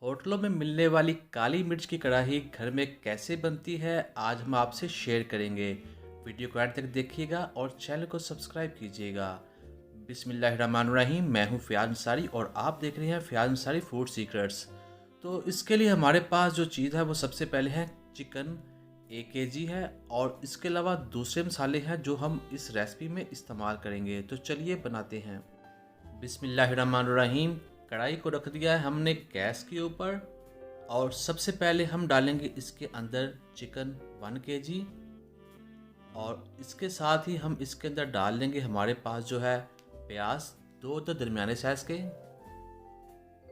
होटलों में मिलने वाली काली मिर्च की कढ़ाई घर में कैसे बनती है, आज हम आपसे शेयर करेंगे। वीडियो को एंड तक देखिएगा और चैनल को सब्सक्राइब कीजिएगा। बिस्मिल्लाहिर्रहमानिर्रहीम। मैं हूं फ़ियाज़ अंसारी और आप देख रहे हैं फ़ियाज़ अंसारी फूड सीक्रेट्स। तो इसके लिए हमारे पास जो चीज़ है वो सबसे पहले है चिकन 1 kg है, और इसके अलावा दूसरे मसाले हैं जो हम इस रेसिपी में इस्तेमाल करेंगे। तो चलिए बनाते हैं। बिस्मिल्लाहिर्रहमानिर्रहीम। कढ़ाई को रख दिया है हमने गैस के ऊपर, और सबसे पहले हम डालेंगे इसके अंदर चिकन 1 kg, और इसके साथ ही हम इसके अंदर डाल देंगे हमारे पास जो है प्याज दो दरमियाने साइज के,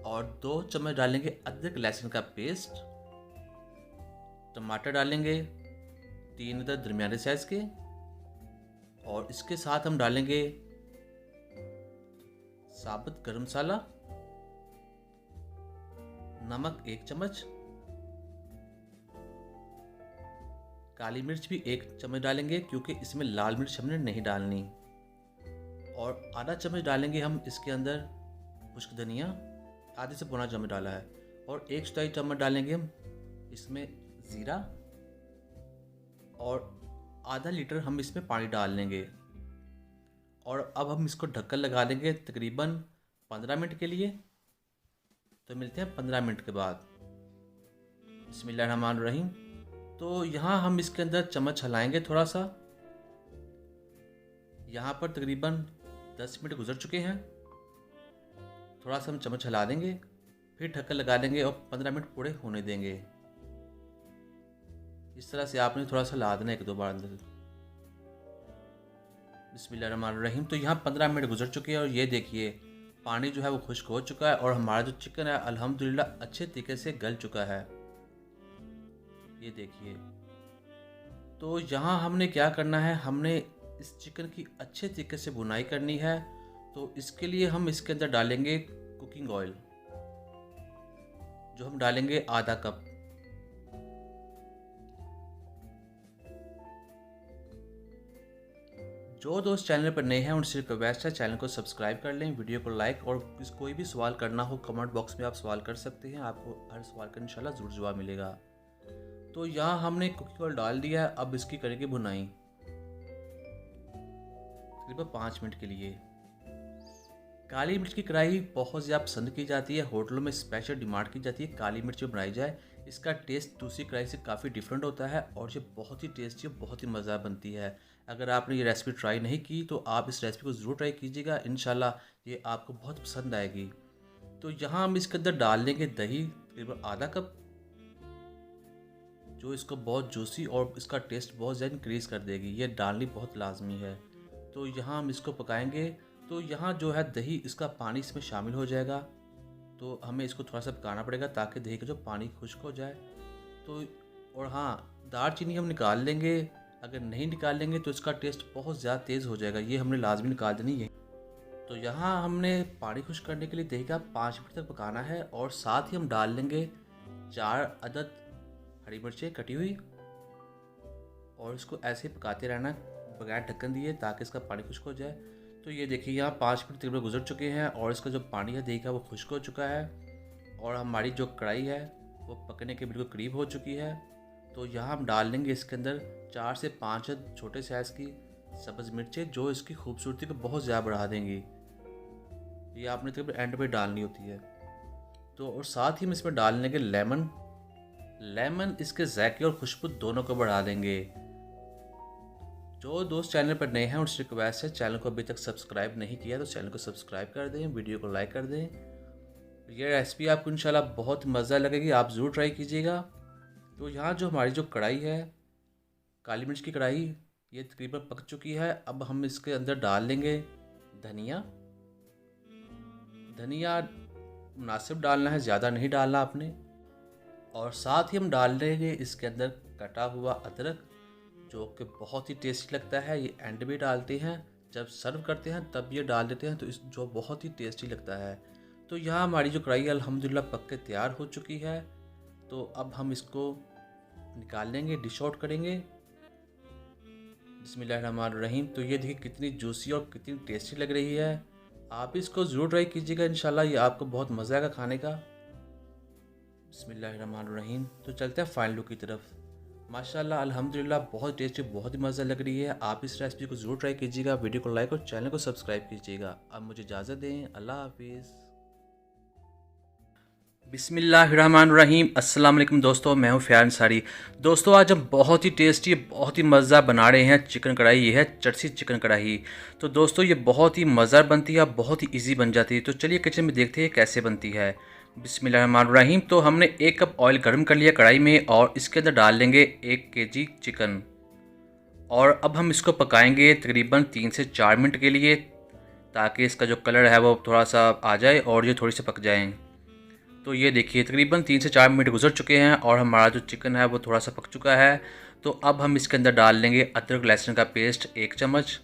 और 2 चम्मच डालेंगे अदरक लहसुन का पेस्ट। टमाटर डालेंगे 3 दरमियाने साइज के, और इसके साथ हम डालेंगे साबुत गरम मसाला, नमक 1 चम्मच, काली मिर्च भी 1 चम्मच डालेंगे क्योंकि इसमें लाल मिर्च हमने नहीं डालनी, और आधा चम्मच डालेंगे हम इसके अंदर खुश्क धनिया, आधे से पौना चम्मच डाला है, और 1 चम्मच डालेंगे हम इसमें ज़ीरा, और आधा लीटर हम इसमें पानी डाल लेंगे। और अब हम इसको ढक्कन लगा देंगे तकरीबन 15 मिनट के लिए। तो मिलते हैं 15 मिनट के बाद। बिस्मिल्लाहिर्रहमानिर्रहीम। तो यहाँ हम इसके अंदर चम्मच हिलाएंगे थोड़ा सा। यहाँ पर तकरीबन 10 मिनट गुजर चुके हैं। थोड़ा सा हम चम्मच हिला देंगे, फिर ढक्कन लगा देंगे और 15 मिनट पूरे होने देंगे। इस तरह से आपने थोड़ा सा हिला देना 1-2 बार अंदर। बिस्मिल्लाहिर्रहमानिर्रहीम। तो यहाँ 15 मिनट गुजर चुके हैं और ये देखिए पानी जो है वो खुश्क हो चुका है, और हमारा जो चिकन है अल्हम्दुलिल्लाह अच्छे तरीके से गल चुका है। ये देखिए। तो यहाँ हमने क्या करना है, हमने इस चिकन की अच्छे तरीके से भुनाई करनी है। तो इसके लिए हम इसके अंदर डालेंगे कुकिंग ऑयल, जो हम डालेंगे आधा कप। जो दोस्त चैनल पर नए हैं उनसे रिक्वेस्ट है चैनल को सब्सक्राइब कर लें, वीडियो को लाइक, और कोई भी सवाल करना हो कमेंट बॉक्स में आप सवाल कर सकते हैं। आपको हर सवाल का इंशाल्लाह ज़रूर जवाब मिलेगा। तो यहाँ हमने कुकिंग ऑयल डाल दिया है। अब इसकी करेंगे भुनाई तकरीबन 5 मिनट के लिए। काली मिर्च की कढ़ाई बहुत ज़्यादा पसंद की जाती है, होटलों में स्पेशल डिमांड की जाती है काली मिर्च में बनाई जाए। इसका टेस्ट दूसरी कढ़ाई से काफ़ी डिफरेंट होता है और ये बहुत ही टेस्टी और बहुत ही मज़ा बनती है। अगर आपने ये रेसिपी ट्राई नहीं की तो आप इस रेसिपी को ज़रूर ट्राई कीजिएगा, इंशाल्लाह ये आपको बहुत पसंद आएगी। तो यहाँ हम इसके अंदर डाल देंगे दही तकरीबन आधा कप, जो इसको बहुत जूसी और इसका टेस्ट बहुत ज़्यादा इंक्रीज़ कर देगी। ये डालनी बहुत लाजमी है। तो यहाँ हम इसको पकाएंगे। तो यहाँ जो है दही, इसका पानी इसमें शामिल हो जाएगा। तो हमें इसको थोड़ा सा पकाना पड़ेगा ताकि दही का जो पानी खुश्क हो जाए। तो और हाँ, दालचीनी हम निकाल लेंगे। अगर नहीं निकाल लेंगे तो इसका टेस्ट बहुत ज़्यादा तेज़ हो जाएगा, ये हमने लाजमी निकाल देनी है। तो यहाँ हमने पानी खुश्क करने के लिए दही का 5 मिनट तक पकाना है, और साथ ही हम डाल लेंगे 4 अदद हरी मिर्चें कटी हुई, और इसको ऐसे ही पकाते रहना बगैर ढक्कन दिए ताकि इसका पानी खुश्क हो जाए। तो ये देखिए यहाँ 5 मिनट तकरीबन गुजर चुके हैं, और इसका जो पानी है दही का वो खुश्क हो चुका है, और हमारी जो कढ़ाई है वो पकने के बिल्कुल करीब हो चुकी है। तो यहाँ हम डाल लेंगे इसके अंदर 4 से 5 छोटे साइज़ की सब्ज़ मिर्चें, जो इसकी खूबसूरती को बहुत ज़्यादा बढ़ा देंगी। ये आपने तकरीबन एंड पे डालनी होती है। तो और साथ ही हम इसमें डाल लेंगे लेमन। लेमन इसके जायके और खुशबू दोनों को बढ़ा देंगे। जो दोस्त चैनल पर नए हैं उनसे रिक्वेस्ट है चैनल को अभी तक सब्सक्राइब नहीं किया तो चैनल को सब्सक्राइब कर दें, वीडियो को लाइक कर दें। ये रेसिपी आपको इंशाल्लाह बहुत मज़ा लगेगी, आप ज़रूर ट्राई कीजिएगा। तो यहाँ जो हमारी जो कढ़ाई है काली मिर्च की कढ़ाई, ये तकरीबन पक चुकी है। अब हम इसके अंदर डाल लेंगे धनिया। धनिया मुनासिब डालना है, ज़्यादा नहीं डालना आपने। और साथ ही हम डाल देंगे इसके अंदर कटा हुआ अदरक, जो कि बहुत ही टेस्टी लगता है। ये एंड में डालते हैं, जब सर्व करते हैं तब ये डाल देते हैं, तो इस जो बहुत ही टेस्टी लगता है। तो यहाँ हमारी जो कढ़ाई अल्हम्दुलिल्लाह पक के तैयार हो चुकी है। तो अब हम इसको निकाल लेंगे, डिश आउट करेंगे। बिस्मिल्लाहिर्रहमानिर्रहीम। तो ये देखिए कितनी जूसी और कितनी टेस्टी लग रही है। आप इसको ज़रूर ट्राई कीजिएगा, इंशाल्लाह ये आपको बहुत मज़ा आएगा खाने का। बिस्मिल्लाहिर्रहमानिर्रहीम। तो चलते हैं फाइनल लुक की तरफ। माशाल्लाह अल्हम्दुलिल्लाह बहुत टेस्टी, बहुत ही मज़ा लग रही है। आप इस रेसिपी को ज़रूर ट्राई कीजिएगा। वीडियो को लाइक और चैनल को सब्सक्राइब कीजिएगा। अब मुझे इजाज़त दें, अल्लाह हाफिज़। बिस्मिल्लाहिर्रहमानिर्रहीम। अस्सलाम वालेकुम दोस्तों, मैं हूं फ़याज़ अंसारी। दोस्तों आज हम बहुत ही टेस्टी, बहुत ही मज़ा बना रहे हैं चिकन कढ़ाई। ये है चटसी चिकन कढ़ाई। तो दोस्तों ये बहुत ही मज़ेदार बनती है, बहुत ही इजी बन जाती है। तो चलिए किचन में देखते हैं कैसे बनती है। बिस्मिल्लाहिर्रहमानिर्रहीम। तो हमने 1 कप ऑयल गर्म कर लिया कढ़ाई में और इसके अंदर डाल देंगे 1 केजी चिकन। और अब हम इसको पकाएंगे तकरीबन 3 से 4 मिनट के लिए, ताकि इसका जो कलर है वो थोड़ा सा आ जाए और ये थोड़ी सी पक जाएँ। तो ये देखिए तकरीबन 3 से 4 मिनट गुजर चुके हैं और हमारा जो चिकन है वो थोड़ा सा पक चुका है। तो अब हम इसके अंदर डाल लेंगे अदरक लहसुन का पेस्ट 1 चम्मच,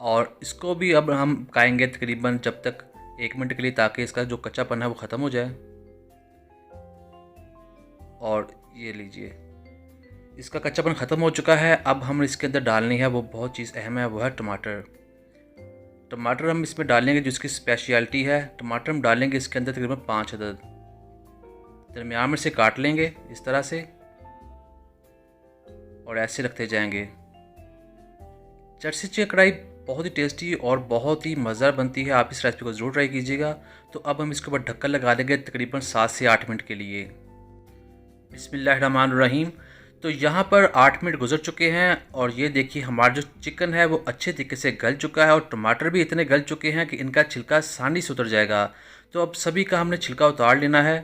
और इसको भी अब हम पकाएंगे तकरीबन जब तक 1 मिनट के लिए, ताकि इसका जो कच्चापन है वो ख़त्म हो जाए। और ये लीजिए इसका कच्चापन ख़त्म हो चुका है। अब हम इसके अंदर डालनी है वो बहुत चीज़ अहम है, वो है टमाटर। टमाटर हम इसमें डालेंगे, जिसकी स्पेशलिटी है टमाटर हम डालेंगे इसके अंदर तकरीबन 5 अदद। दरमियान में से काट लेंगे इस तरह से और ऐसे रखते जाएंगे। चटसी चिकन कढ़ाई बहुत ही टेस्टी और बहुत ही मज़ेदार बनती है। आप इस रेसिपी को ज़रूर ट्राई कीजिएगा। तो अब हम इसके ऊपर ढक्कन लगा देंगे तकरीबन 7 से 8 मिनट के लिए। बिस्मिल्लाहिर्रहमानिर्रहीम। तो यहाँ पर 8 मिनट गुजर चुके हैं और ये देखिए हमारा जो चिकन है वो अच्छे तरीके से गल चुका है और टमाटर भी इतने गल चुके हैं कि इनका छिलका आसानी से उतर जाएगा। तो अब सभी का हमने छिलका उतार लेना है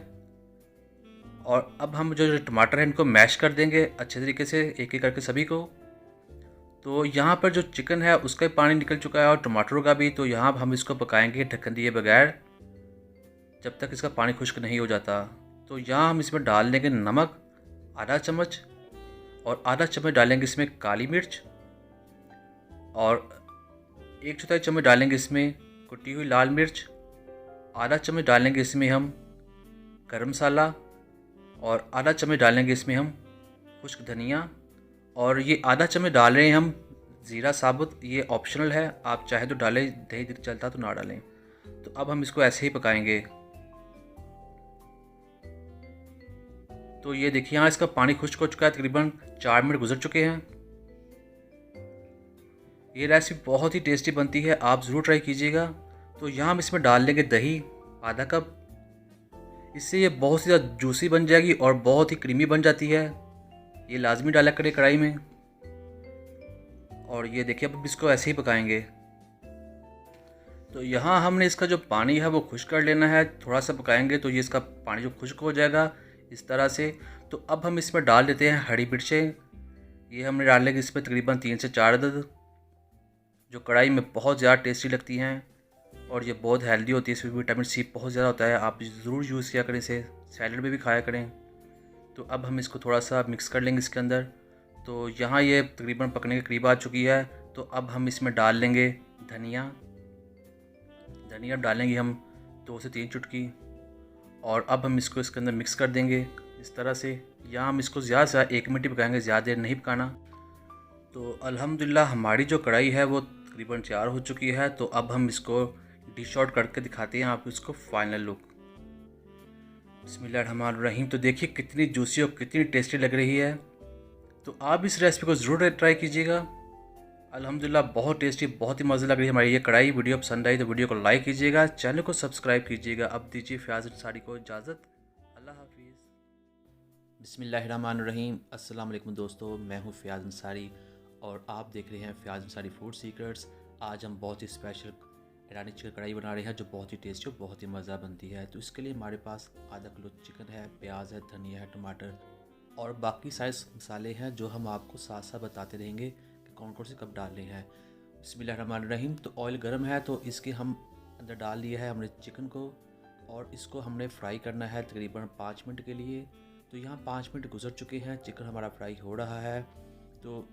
और अब हम जो टमाटर है इनको मैश कर देंगे अच्छे तरीके से, एक एक करके सभी को। तो यहाँ पर जो चिकन है उसका भी पानी निकल चुका है और टमाटरों का भी। तो यहाँ हम इसको पकाएंगे ढक्कन दिए बगैर जब तक इसका पानी खुश्क नहीं हो जाता। तो यहाँ हम इसमें डाल देंगे नमक आधा चम्मच, और आधा चम्मच डालेंगे इसमें काली मिर्च, और 1/4 चम्मच डालेंगे इसमें कुटी हुई लाल मिर्च, आधा चम्मच डालेंगे इसमें हम गरम मसाला, और आधा चम्मच डालेंगे इसमें हम खुश्क धनिया, और ये आधा चम्मच डाल रहे हैं हम ज़ीरा साबुत। ये ऑप्शनल है, आप चाहे तो डालें, दही चलता तो ना डालें। तो अब हम इसको ऐसे ही पकाएंगे। तो ये देखिए यहाँ इसका पानी खुश्क हो चुका है, तकरीबन 4 मिनट गुजर चुके हैं। ये रेसिपी बहुत ही टेस्टी बनती है, आप ज़रूर ट्राई कीजिएगा। तो यहाँ हम इसमें डाल लेंगे दही आधा कप। इससे ये बहुत ही ज़्यादा जूसी बन जाएगी और बहुत ही क्रीमी बन जाती है। ये लाजमी डाला करें कढ़ाई में। और ये देखिए अब इसको ऐसे ही पकाएंगे। तो यहाँ हमने इसका जो पानी है वो खुश्क कर लेना है, थोड़ा सा पकाएंगे तो ये इसका पानी जो खुश्क हो जाएगा इस तरह से। तो अब हम इसमें डाल देते हैं हरी मिर्चें। ये हमने डालेंगे इसमें तकरीबन 3 से 4 अदद, जो कढ़ाई में बहुत ज़्यादा टेस्टी लगती हैं और ये बहुत हेल्दी होती है। इसमें विटामिन सी बहुत ज़्यादा होता है, आप ज़रूर यूज़ किया करें इसे, सैलड में भी खाया करें। तो अब हम इसको थोड़ा सा मिक्स कर लेंगे इसके अंदर। तो यहाँ ये तकरीबन पकने के करीब आ चुकी है। तो अब हम इसमें डाल लेंगे धनिया डालेंगे हम 2 से 3 चुटकी, और अब हम इसको इसके अंदर मिक्स कर देंगे इस तरह से। यहाँ हम इसको ज़्यादा से ज़्यादा 1 मिनट ही पकाएंगे, ज़्यादा देर नहीं पकाना। तो अल्हम्दुलिल्लाह हमारी जो कढ़ाई है वो तकरीबन तैयार हो चुकी है। तो अब हम इसको डिश आउट करके दिखाते हैं आप इसको फाइनल लुक। बिस्मिल्लाहिर्रहमानिर्रहीम। तो देखिए कितनी जूसी और कितनी टेस्टी लग रही है। तो आप इस रेसिपी को ज़रूर ट्राई कीजिएगा। अल्हम्दुलिल्लाह बहुत टेस्टी, बहुत ही मज़े लग रही है हमारी ये कढ़ाई। वीडियो पसंद आई तो वीडियो को लाइक कीजिएगा, चैनल को सब्सक्राइब कीजिएगा। अब दीजिए फ़याज़ अंसारी को इजाज़त, अल्लाह हाफिज़। बिस्मिल्लाहिर्रहमानिर्रहीम। अस्सलाम वालेकुम दोस्तों, मैं हूँ फ़याज़ अंसारी और आप देख रहे हैं फ़याज़ अंसारी फूड सीक्रेट्स। आज हम बहुत ही स्पेशल ईरानी चिकन कढ़ाई बना रहे हैं जो बहुत ही टेस्टी और बहुत ही मज़ा बनती है। तो इसके लिए हमारे पास आधा किलो चिकन है, प्याज है, धनिया है, टमाटर और बाकी सारे मसाले हैं जो हम आपको साथ साथ बताते रहेंगे कि कौन कौन से कब डालने हैं। बिस्मिल्लाहिर्रहमानिर्रहीम। तो ऑयल गर्म है तो इसके हम अंदर डाल दिया है हमने चिकन को, और इसको हमने फ्राई करना है तकरीबन 5 मिनट के लिए। तो यहाँ 5 मिनट गुजर चुके हैं, चिकन हमारा फ्राई हो रहा है। तो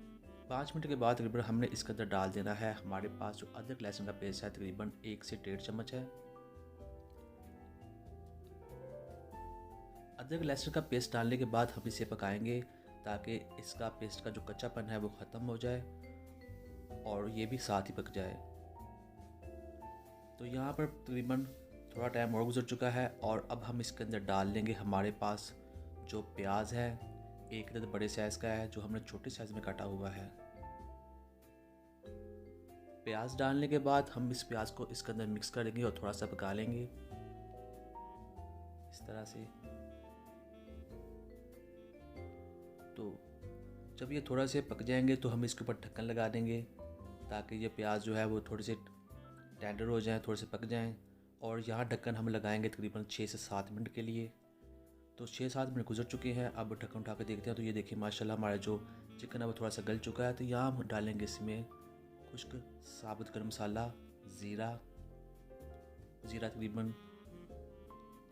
5 मिनट के बाद तकरीबन हमने इसके अंदर डाल देना है हमारे पास जो अदरक लहसुन का पेस्ट है, तकरीबन 1 से 1.5 चम्मच है। अदरक लहसुन का पेस्ट डालने के बाद हम इसे पकाएंगे ताकि इसका पेस्ट का जो कच्चापन है वो ख़त्म हो जाए और ये भी साथ ही पक जाए। तो यहाँ पर तकरीबन थोड़ा टाइम और गुजर चुका है और अब हम इसके अंदर डाल लेंगे हमारे पास जो प्याज है, एक अदद बड़े साइज़ का है जो हमने छोटे साइज़ में काटा हुआ है। प्याज डालने के बाद हम इस प्याज को इसके अंदर मिक्स करेंगे और थोड़ा सा पका लेंगे इस तरह से। तो जब ये थोड़ा से पक जाएंगे तो हम इसके ऊपर ढक्कन लगा देंगे ताकि ये प्याज जो है वो थोड़े से टेंडर हो जाएं, थोड़े से पक जाएं। और यहाँ ढक्कन हम लगाएंगे तकरीबन 6 से 7 मिनट के लिए। तो 6-7 मिनट गुजर चुके हैं। अब ढक्कन उठा कर देखते हैं तो ये देखिए माशाल्लाह हमारा जो चिकन है वो थोड़ा सा गल चुका है। तो यहाँ हम डालेंगे इसमें खुश्क साबुत गर्म मसाला, ज़ीरा तकरीबन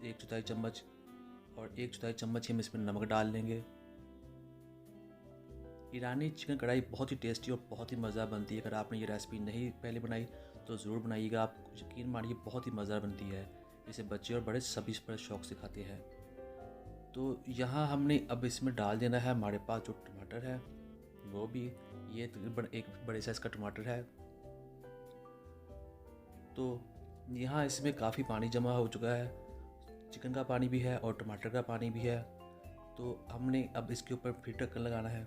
1/4 चम्मच, और 1/4 चम्मच ही हम इसमें नमक डाल लेंगे। ईरानी चिकन कढ़ाई बहुत ही टेस्टी और बहुत ही मज़ा बनती है। अगर आपने ये रेसिपी नहीं पहले बनाई तो ज़रूर बनाइएगा। आप यकीन मानिए बहुत ही मज़ा बनती है। इसे बच्चे और बड़े सभी बड़े शौक़ से खाते हैं। तो यहाँ हमने अब इसमें डाल देना है हमारे पास जो टमाटर है वो भी, ये तकरीबन एक बड़े साइज़ का टमाटर है। तो यहाँ इसमें काफ़ी पानी जमा हो चुका है, चिकन का पानी भी है और टमाटर का पानी भी है। तो हमने अब इसके ऊपर फिर ढक्कन लगाना है।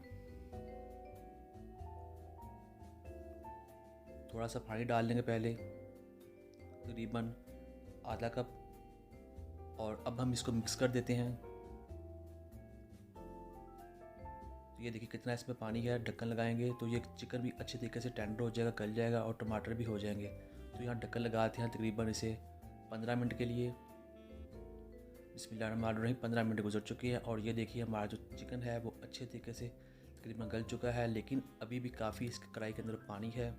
थोड़ा सा पानी डाल लेंगे पहले, तकरीबन आधा कप, और अब हम इसको मिक्स कर देते हैं। तो ये देखिए कितना इसमें पानी है। ढक्कन लगाएंगे तो ये चिकन भी अच्छे तरीके से टेंडर हो जाएगा, गल जाएगा और टमाटर भी हो जाएंगे। तो यहाँ ढक्कन लगाते हैं तकरीबन इसे 15 मिनट के लिए। बिस्मिल्लाहिर्रहमानिर्रहीम। 15 मिनट गुजर चुके हैं और ये देखिए हमारा जो चिकन है वो अच्छे तरीके से तकरीबन गल चुका है, लेकिन अभी भी काफ़ी इसकी कढ़ाई के अंदर पानी है।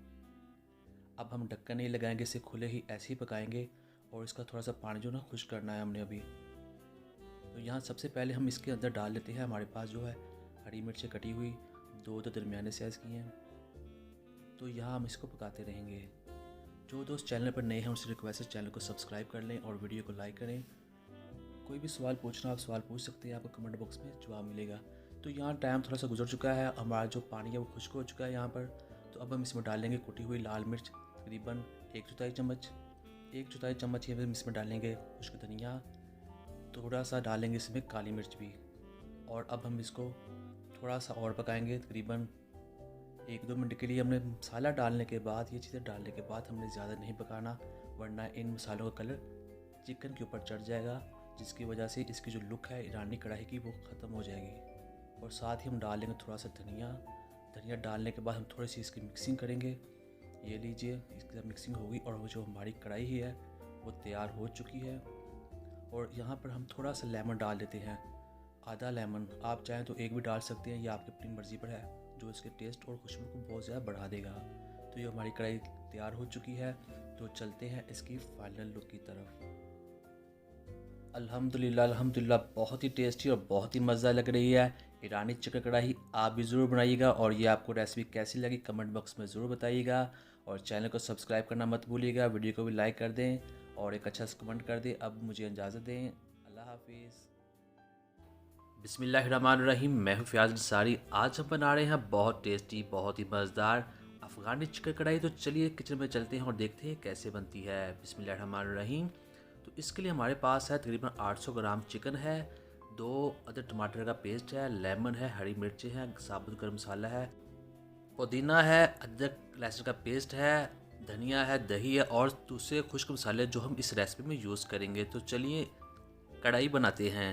अब हम ढक्कन नहीं लगाएंगे, इसे खुले ही ऐसे ही पकाएंगे और इसका थोड़ा सा पानी जो ना खुश्क करना है हमने अभी। तो यहाँ सबसे पहले हम इसके अंदर डाल लेते हैं हमारे पास जो है हरी मिर्चें कटी हुई, 2 दरमियाने साइज़ की हैं। तो यहाँ हम इसको पकाते रहेंगे। जो दोस्त चैनल पर नए हैं उनसे रिक्वेस्ट है चैनल को सब्सक्राइब कर लें और वीडियो को लाइक करें। कोई भी सवाल पूछना आप सवाल पूछ सकते हैं, आपको कमेंट बॉक्स में जवाब मिलेगा। तो यहाँ टाइम थोड़ा सा गुजर चुका है, हमारा जो पानी है वो खुश्क हो चुका है यहाँ पर। तो अब हम इसमें डालेंगे कुटी हुई लाल मिर्च, तकरीबन 1/4 चम्मच। 1/4 चम्मच ही हम इसमें डालेंगे खुश्क धनिया, थोड़ा सा डालेंगे इसमें काली मिर्च भी। और अब हम इसको थोड़ा सा और पकाएंगे, तकरीबन 1-2 मिनट के लिए। हमने मसाला डालने के बाद, ये चीज़ें डालने के बाद हमने ज़्यादा नहीं पकाना, वरना इन मसालों का कलर चिकन के ऊपर चढ़ जाएगा, जिसकी वजह से इसकी जो लुक है ईरानी कढ़ाई की वो ख़त्म हो जाएगी। और साथ ही हम डालेंगे थोड़ा सा धनिया डालने के बाद हम थोड़ी सी इसकी मिक्सिंग करेंगे। ये लीजिए इसकी मिक्सिंग होगी और वो जो हमारी कढ़ाई ही है वो तैयार हो चुकी है। और यहाँ पर हम थोड़ा सा लेमन डाल देते हैं, आधा लेमन। आप चाहें तो एक भी डाल सकते हैं, ये आपकी अपनी मर्ज़ी पर है, जो इसके टेस्ट और खुशबू को बहुत ज़्यादा बढ़ा देगा। तो ये हमारी कढ़ाई तैयार हो चुकी है। तो चलते हैं इसकी फाइनल लुक की तरफ। अल्हम्दुलिल्लाह बहुत ही टेस्टी और बहुत ही मज़ा लग रही है ईरानी चिकन कढ़ाई। आप भी ज़रूर बनाइएगा और ये आपको रेसिपी कैसी लगी कमेंट बॉक्स में ज़रूर बताइएगा। और चैनल को सब्सक्राइब करना मत भूलिएगा, वीडियो को भी लाइक कर दें और एक अच्छा सा कमेंट कर दें। अब मुझे इजाज़त दें, अल्लाह हाफिज़। बिस्मिल्लाहिर्रहमानिर्रहीम। मैं हूँ फ़याज़ अंसारी। आज हम बना रहे हैं बहुत टेस्टी, बहुत ही मज़ेदार अफ़गानी चिकन कढ़ाई। तो चलिए किचन में चलते हैं और देखते हैं कैसे बनती है। बिस्मिल्लाहिर्रहमानिर्रहीम। तो इसके लिए हमारे पास है तकरीबन 800 ग्राम चिकन है, 2 अदद टमाटर का पेस्ट है, लेमन है, हरी मिर्चें हैं, साबुत गर्म मसाला है, पुदीना है, अदरक लहसुन का पेस्ट है, धनिया है, दही है और दूसरे खुश्क मसाले जो हम इस रेसिपी में यूज़ करेंगे। तो चलिए कढ़ाई बनाते हैं।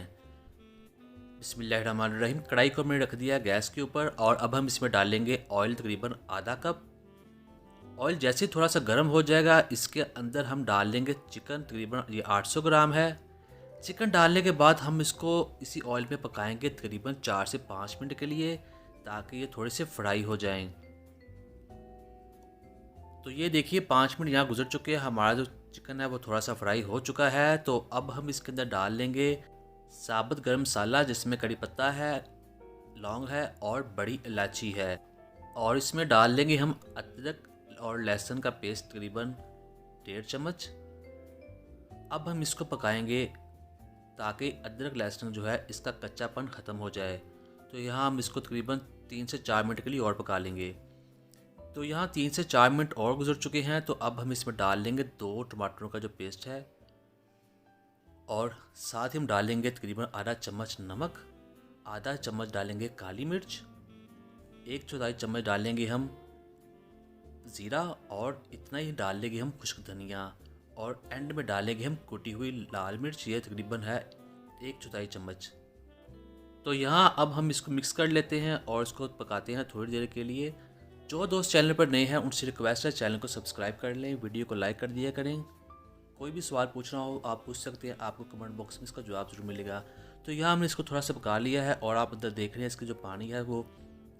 बिस्मिल्लाहिर्रहमानिर्रहीम। कढ़ाई को मैंने रख दिया गैस के ऊपर और अब हम इसमें डालेंगे ऑयल, तकरीबन आधा कप। ऑयल जैसे थोड़ा सा गर्म हो जाएगा इसके अंदर हम डाल लेंगे चिकन, तकरीबन ये 800 ग्राम है। चिकन डालने के बाद हम इसको इसी ऑयल में पकाएंगे तकरीबन 4 से 5 मिनट के लिए, ताकि ये थोड़े से फ्राई हो जाएं। तो ये देखिए 5 मिनट यहाँ गुजर चुके हैं, हमारा जो चिकन है वो थोड़ा सा फ्राई हो चुका है। तो अब हम इसके अंदर डाल लेंगे साबुत गर्म मसाला, जिसमें कड़ी पत्ता है, लौंग है और बड़ी इलायची है। और इसमें डाल लेंगे हम अदरक और लहसुन का पेस्ट, तकरीबन 1.5 चम्मच। अब हम इसको पकाएंगे ताकि अदरक लहसुन जो है इसका कच्चापन ख़त्म हो जाए। तो यहाँ हम इसको तकरीबन 3 से 4 मिनट के लिए और पका लेंगे। तो यहाँ 3 से 4 मिनट और गुजर चुके हैं। तो अब हम इसमें डाल लेंगे 2 टमाटरों का जो पेस्ट है, और साथ ही हम डालेंगे तकरीबन आधा चम्मच नमक, आधा चम्मच डालेंगे काली मिर्च, 1/4 चम्मच डालेंगे हम ज़ीरा और इतना ही डाल लेंगे हम खुश्क धनिया और एंड में डालेंगे हम कुटी हुई लाल मिर्च। ये तकरीबन है 1/4 चम्मच। तो यहाँ अब हम इसको मिक्स कर लेते हैं और इसको पकाते हैं थोड़ी देर के लिए। जो दोस्त चैनल पर नए हैं उनसे रिक्वेस्ट है चैनल को सब्सक्राइब कर लें, वीडियो को लाइक कर दिया करें। कोई भी सवाल पूछना हो आप पूछ सकते हैं, आपको कमेंट बॉक्स में इसका जवाब ज़रूर मिलेगा। तो यहाँ हमने इसको थोड़ा सा पका लिया है और आप अंदर देख रहे हैं इसका जो पानी है वो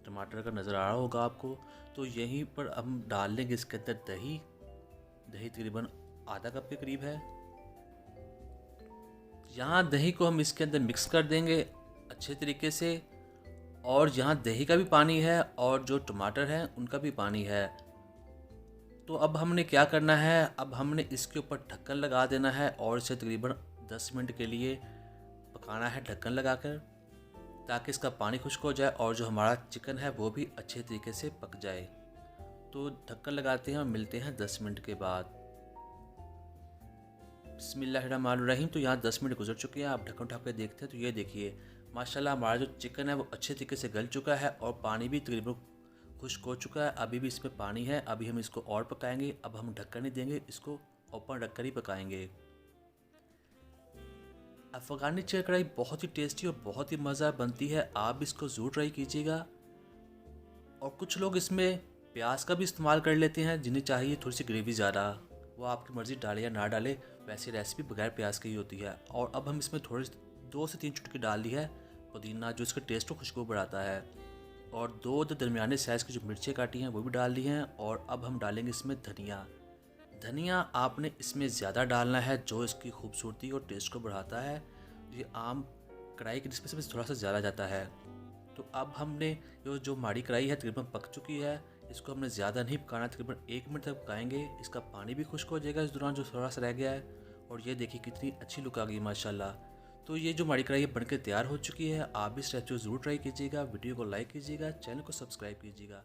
टमाटर का नज़र आ रहा होगा आपको। तो यहीं पर हम डाल लेंगे इसके अंदर दही। दही तकरीबन आधा कप के करीब है। यहाँ दही को हम इसके अंदर मिक्स कर देंगे अच्छे तरीके से। और यहाँ दही का भी पानी है और जो टमाटर हैं उनका भी पानी है। तो अब हमने क्या करना है, अब हमने इसके ऊपर ढक्कन लगा देना है और इसे तकरीबन 10 मिनट के लिए पकाना है ढक्कन लगाकर, ताकि इसका पानी खुश्क हो जाए और जो हमारा चिकन है वो भी अच्छे तरीके से पक जाए। तो ढक्कन लगाते हैं और मिलते हैं 10 मिनट के बाद। बिस्मिल्लाहिर्रहमानिर्रहीम। तो यहाँ 10 मिनट गुजर चुके हैं। आप ढक्कन उठा के देखते हैं तो ये देखिए माशाल्लाह हमारा जो चिकन है वो अच्छे तरीके से गल चुका है और पानी भी तकरीबन खुश्क हो चुका है। अभी भी इसमें पानी है, अभी हम इसको और पकाएंगे। अब हम ढक्कन नहीं देंगे, इसको ओपन रखकर ही पकाएंगे। अफ़गानी चिकन कढ़ाई बहुत ही टेस्टी और बहुत ही मज़ा बनती है, आप इसको ज़रूर ट्राई कीजिएगा। और कुछ लोग इसमें प्याज का भी इस्तेमाल कर लेते हैं, जिन्हें चाहिए थोड़ी सी ग्रेवी ज़्यादा, वो आपकी मर्ज़ी डाले या ना डाले। वैसे रेसिपी बगैर प्याज की ही होती है। और अब हम इसमें थोड़ी 2 से 3 चुटकी डाल दी है पुदीना, जो इसके टेस्ट को खुशबू बढ़ाता है। और 2 दरमियाने साइज़ की जो मिर्चें काटी हैं वो भी डाल दी हैं। और अब हम डालेंगे इसमें धनिया। धनिया आपने इसमें ज़्यादा डालना है, जो इसकी खूबसूरती और टेस्ट को बढ़ाता है। ये आम कढ़ाई की डिस्पे से थोड़ा सा ज़्यादा जाता है। तो अब हमने जो हमारी कढ़ाई है तकरीबन पक चुकी है, इसको हमने ज़्यादा नहीं पकाना, तकरीबन 1 मिनट तक पकाएंगे। इसका पानी भी खुश्क हो जाएगा इस दौरान जो थोड़ा सा रह गया है। और ये देखिए कितनी अच्छी लुक आ गई माशाल्लाह। तो ये जो हमारी कढ़ाई बनकर तैयार हो चुकी है। आप इस रेसिपी को ज़रूर ट्राई कीजिएगा, वीडियो को लाइक कीजिएगा, चैनल को सब्सक्राइब कीजिएगा।